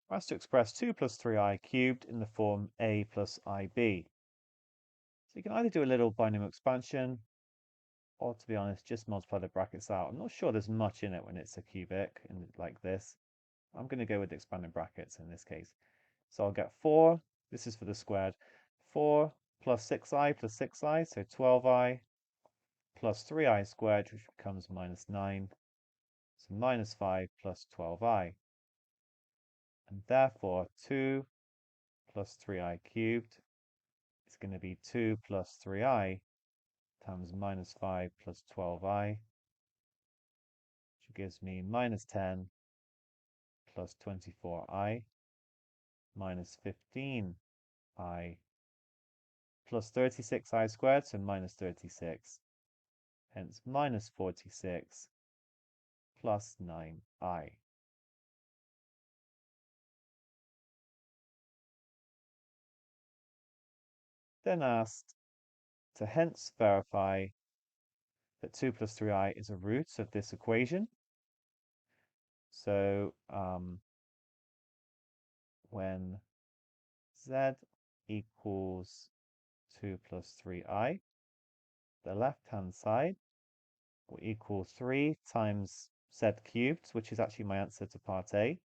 we're asked to express 2 plus 3i cubed in the form a plus ib. So you can either do a little binomial expansion, or to be honest, just multiply the brackets out. I'm not sure there's much in it when it's a cubic like this. I'm going to go with expanded brackets in this case. So I'll get 4, this is for the squared, 4 plus 6i plus 6i, so 12i, plus 3i squared, which becomes minus 9, so minus 5 plus 12i. And therefore, 2 plus 3i cubed is going to be 2 plus 3i times minus 5 plus 12i, which gives me minus 10 plus 24i minus 15i plus 36i squared, so minus 36, hence minus 46 plus 9i. Then asked to hence verify that 2 plus 3i is a root of this equation. So when z equals 2 plus 3i, the left-hand side will equal 3 times z cubed, which is actually my answer to part A,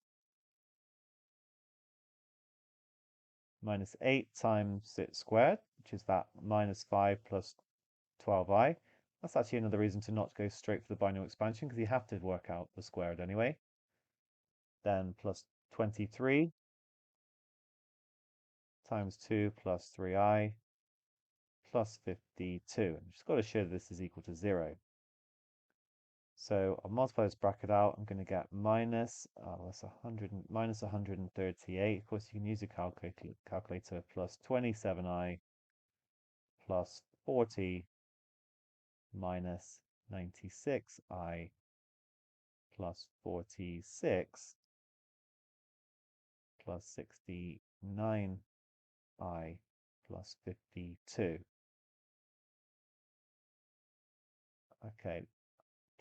minus 8 times it squared, which is that minus 5 plus 12i. That's actually another reason to not go straight for the binomial expansion, because you have to work out the squared anyway. Then plus 23 times 2 plus 3i plus 52. I've just got to show that this is equal to 0. So I'll multiply this bracket out. I'm going to get minus, that's 100, minus 138. Of course, you can use a calculator, plus 27i plus 40 minus 96i plus 46 plus 69i plus 52. Okay,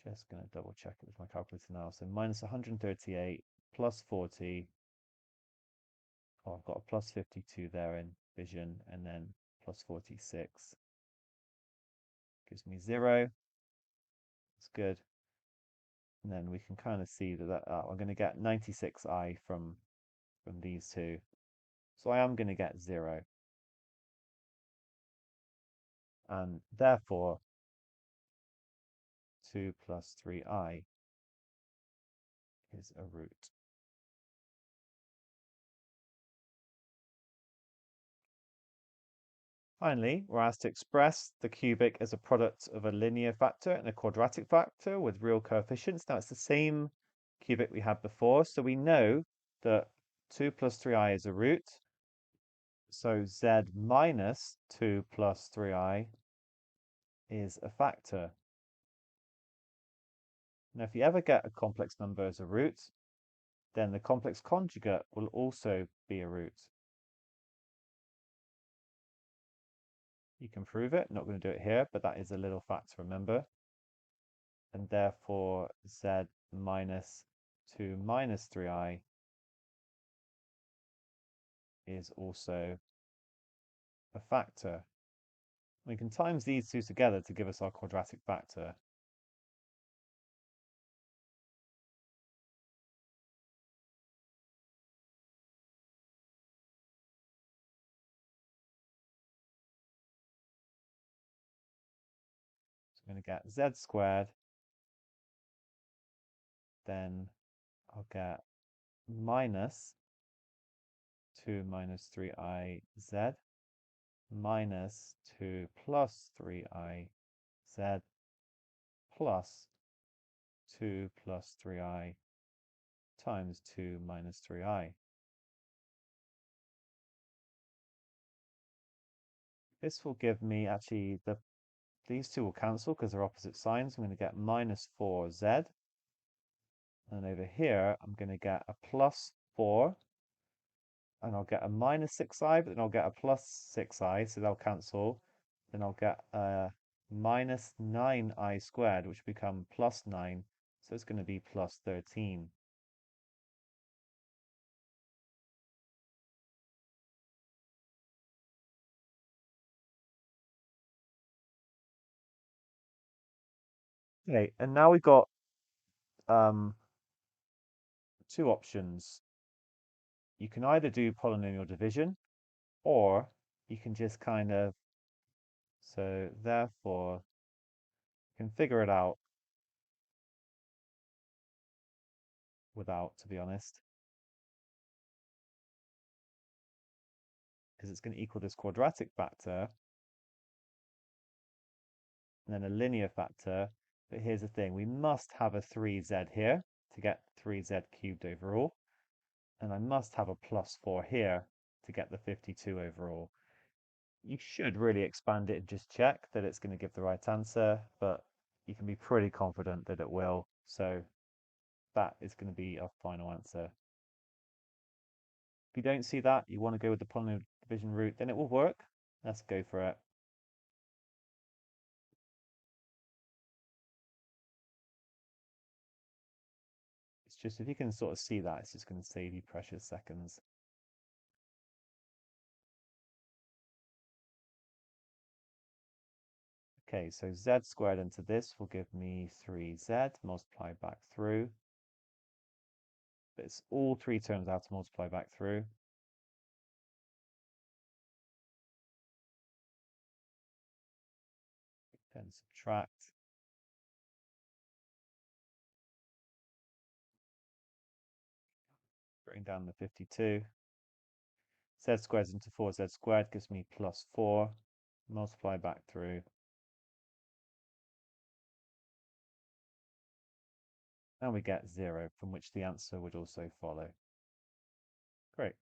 just going to double check it with my calculator now. So minus 138 plus 40. Oh, I've got a plus 52 there in vision, and then plus 46 gives me 0. That's good. And then we can kind of see that, I'm going to get 96i from these two. So I am going to get 0. And therefore, 2 plus 3i is a root. Finally, we're asked to express the cubic as a product of a linear factor and a quadratic factor with real coefficients. Now, it's the same cubic we had before, so we know that 2 plus 3i is a root. So z minus 2 plus 3i is a factor. Now, if you ever get a complex number as a root, then the complex conjugate will also be a root. You can prove it, not going to do it here, but that is a little fact to remember. And therefore, z minus 2 minus 3i is also a factor. We can times these two together to give us our quadratic factor. So I'm going to get z squared, then I'll get minus 2 minus 3i z minus 2 plus 3i z plus 2 plus 3i times 2 minus 3i. This will give me actually these two will cancel because they're opposite signs. I'm going to get minus 4z. And over here, I'm going to get a plus 4. And I'll get a minus 6i, but then I'll get a plus 6i, so they'll cancel. Then I'll get a minus 9i squared, which will become plus 9. So it's going to be plus 13. Okay, and now we've got um, two options. You can either do polynomial division, or you can just kind of, so therefore, you can figure it out without, to be honest, because it's going to equal this quadratic factor and then a linear factor. But here's the thing, we must have a 3z here to get 3z cubed overall. And I must have a plus 4 here to get the 52 overall. You should really expand it and just check that it's going to give the right answer, but you can be pretty confident that it will. So that is going to be our final answer. If you don't see that, you want to go with the polynomial division route, then it will work. Let's go for it. It's just, if you can sort of see that, it's just going to save you precious seconds. Okay, so z squared into this will give me 3z multiplied back through. But it's all three terms I have to multiply back through. Then subtract. Bring down the 52. Z squared into 4z squared gives me plus 4. Multiply back through. And we get 0, from which the answer would also follow. Great.